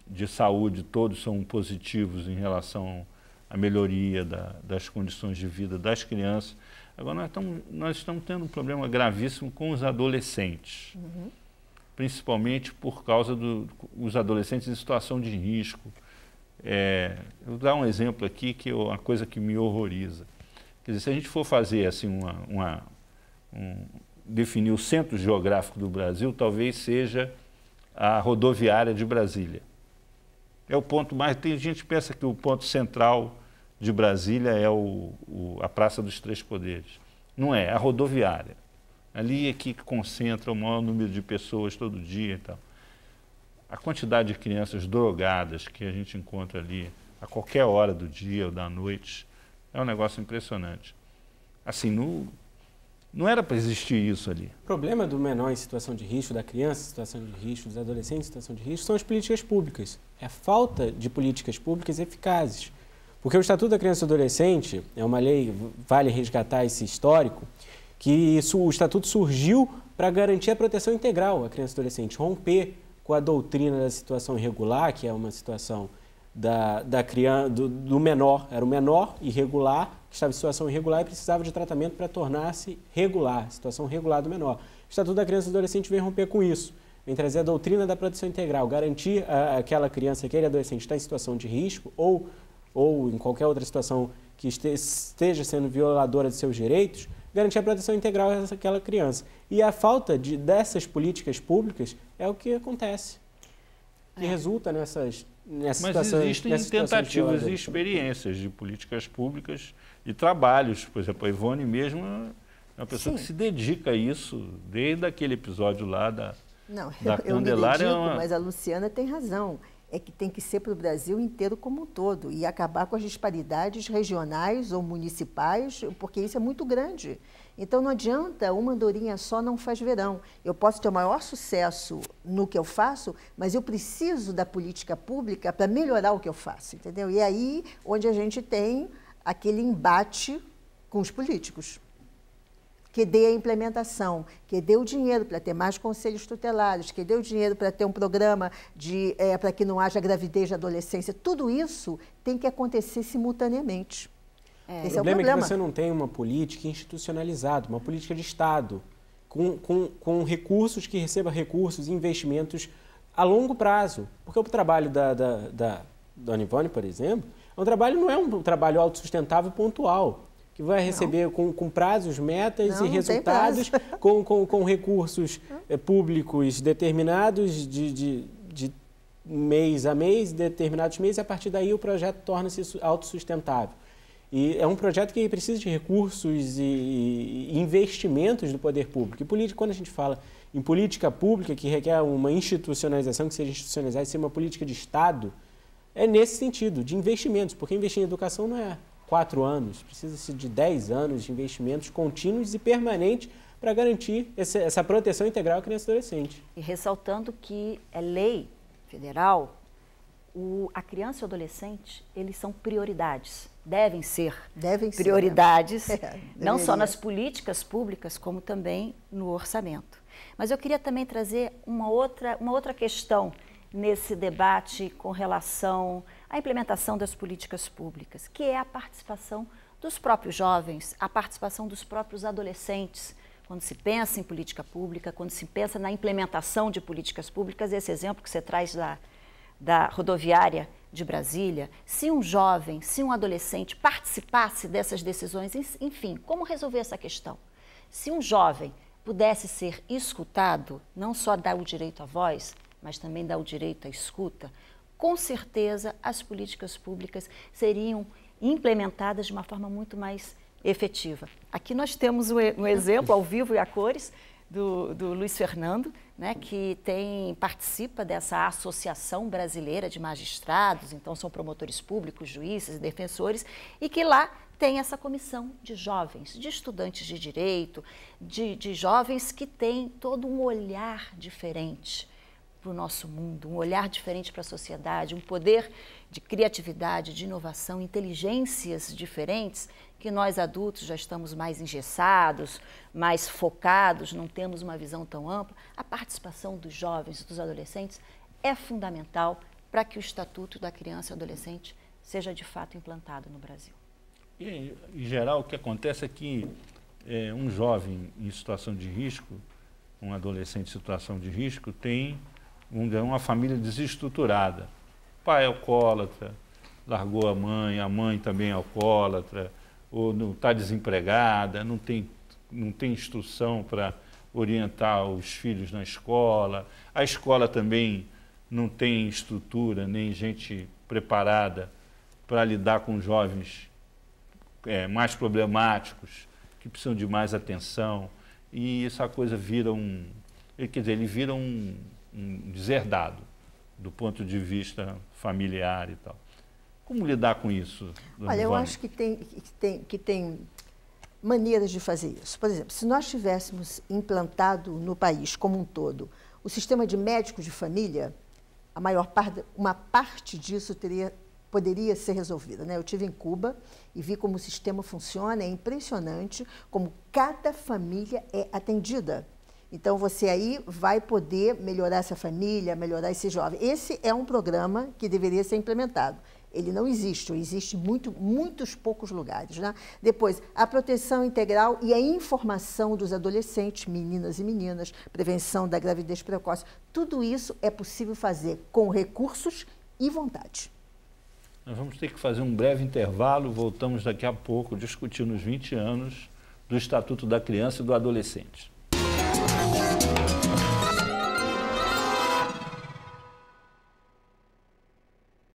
de saúde, todos são positivos em relação à melhoria das condições de vida das crianças. Agora, nós estamos tendo um problema gravíssimo com os adolescentes, principalmente por causa dos adolescentes em situação de risco. Eu vou dar um exemplo aqui, que é uma coisa que me horroriza. Quer dizer, se a gente for fazer assim, definir o centro geográfico do Brasil, talvez seja a rodoviária de Brasília. É o ponto mais... Tem gente que pensa que o ponto central de Brasília é a Praça dos Três Poderes. Não é, é a rodoviária. Ali é que concentra o maior número de pessoas todo dia e tal. A quantidade de crianças drogadas que a gente encontra ali a qualquer hora do dia ou da noite é um negócio impressionante. Assim, não era para existir isso ali. O problema do menor em situação de risco, da criança em situação de risco, dos adolescentes em situação de risco, são as políticas públicas. É a falta de políticas públicas eficazes. Porque o Estatuto da Criança e do Adolescente é uma lei, vale resgatar esse histórico, que o Estatuto surgiu para garantir a proteção integral à criança e adolescente, romper com a doutrina da situação irregular, que é uma situação da criança, do menor, era o menor irregular, que estava em situação irregular e precisava de tratamento para tornar-se regular, situação regular do menor. O Estatuto da Criança e do Adolescente vem romper com isso, vem trazer a doutrina da proteção integral, garantir aquela criança, aquele adolescente está em situação de risco ou em qualquer outra situação que esteja sendo violadora de seus direitos, garantir a proteção integral àquela criança. E a falta dessas políticas públicas é o que acontece, que resulta nessas situações. Mas existem tentativas e experiências de políticas públicas e trabalhos. Por exemplo, a Ivone mesmo é uma pessoa que se dedica a isso desde aquele episódio lá da Candelária. Eu me dedico, mas a Luciana tem razão. É que tem que ser para o Brasil inteiro como um todo e acabar com as disparidades regionais ou municipais, porque isso é muito grande. Então, não adianta, uma andorinha só não faz verão. Eu posso ter o maior sucesso no que eu faço, mas eu preciso da política pública para melhorar o que eu faço, entendeu? E é aí onde a gente tem aquele embate com os políticos, que dê a implementação, que dê o dinheiro para ter mais conselhos tutelares, que dê o dinheiro para ter um programa para que não haja gravidez de adolescência. Tudo isso tem que acontecer simultaneamente. Esse é o problema. É que você não tem uma política institucionalizada, uma política de Estado, com recursos que receba recursos e investimentos a longo prazo. Porque o trabalho da Dona Ivone, por exemplo, não é um trabalho autossustentável pontual, que vai receber com prazos, metas e resultados, com recursos públicos determinados de mês a mês, determinados meses, e a partir daí o projeto torna-se autossustentável. E é um projeto que precisa de recursos e investimentos do poder público. E quando a gente fala em política pública, que requer uma institucionalização, que seja institucionalizada e ser uma política de Estado, é nesse sentido, de investimentos, porque investir em educação não é 4 anos, precisa-se de 10 anos de investimentos contínuos e permanentes para garantir essa proteção integral à criança e adolescente. E ressaltando que é lei federal, a criança e o adolescente, eles são prioridades, devem ser prioridades, não só nas políticas públicas, como também no orçamento. Mas eu queria também trazer uma outra questão nesse debate com relação à implementação das políticas públicas, que é a participação dos próprios jovens, a participação dos próprios adolescentes. Quando se pensa em política pública, quando se pensa na implementação de políticas públicas, esse exemplo que você traz da rodoviária de Brasília, se um jovem, se um adolescente participasse dessas decisões, enfim, como resolver essa questão? Se um jovem pudesse ser escutado, não só dar o direito à voz, mas também dar o direito à escuta, com certeza as políticas públicas seriam implementadas de uma forma muito mais efetiva. Aqui nós temos um exemplo ao vivo e a cores do Luiz Fernando, né, que participa dessa Associação Brasileira de Magistrados, então são promotores públicos, juízes e defensores, e que lá tem essa comissão de jovens, de estudantes de direito, de jovens que têm todo um olhar diferente para o nosso mundo, um olhar diferente para a sociedade, um poder de criatividade, de inovação, inteligências diferentes, que nós adultos já estamos mais engessados, mais focados, não temos uma visão tão ampla. A participação dos jovens, dos adolescentes é fundamental para que o Estatuto da Criança e Adolescente seja de fato implantado no Brasil? E, em geral, o que acontece é que um jovem em situação de risco, um adolescente em situação de risco, tem uma família desestruturada. O pai é alcoólatra, largou a mãe também é alcoólatra, ou não está desempregada, não tem instrução para orientar os filhos na escola. A escola também não tem estrutura, nem gente preparada para lidar com jovens mais problemáticos, que precisam de mais atenção. E essa coisa vira ele vira um deserdado, do ponto de vista familiar e tal. Como lidar com isso? Olha, eu acho que tem maneiras de fazer isso. Por exemplo, se nós tivéssemos implantado no país como um todo o sistema de médicos de família, uma parte disso poderia ser resolvida, né? Eu estive em Cuba e vi como o sistema funciona, é impressionante como cada família é atendida. Então, você aí vai poder melhorar essa família, melhorar esse jovem. Esse é um programa que deveria ser implementado. Ele não existe, ou existe em muitos poucos lugares, né? Depois, a proteção integral e a informação dos adolescentes, meninas e meninas, prevenção da gravidez precoce. Tudo isso é possível fazer com recursos e vontade. Nós vamos ter que fazer um breve intervalo, voltamos daqui a pouco discutindo os 20 anos do Estatuto da Criança e do Adolescente.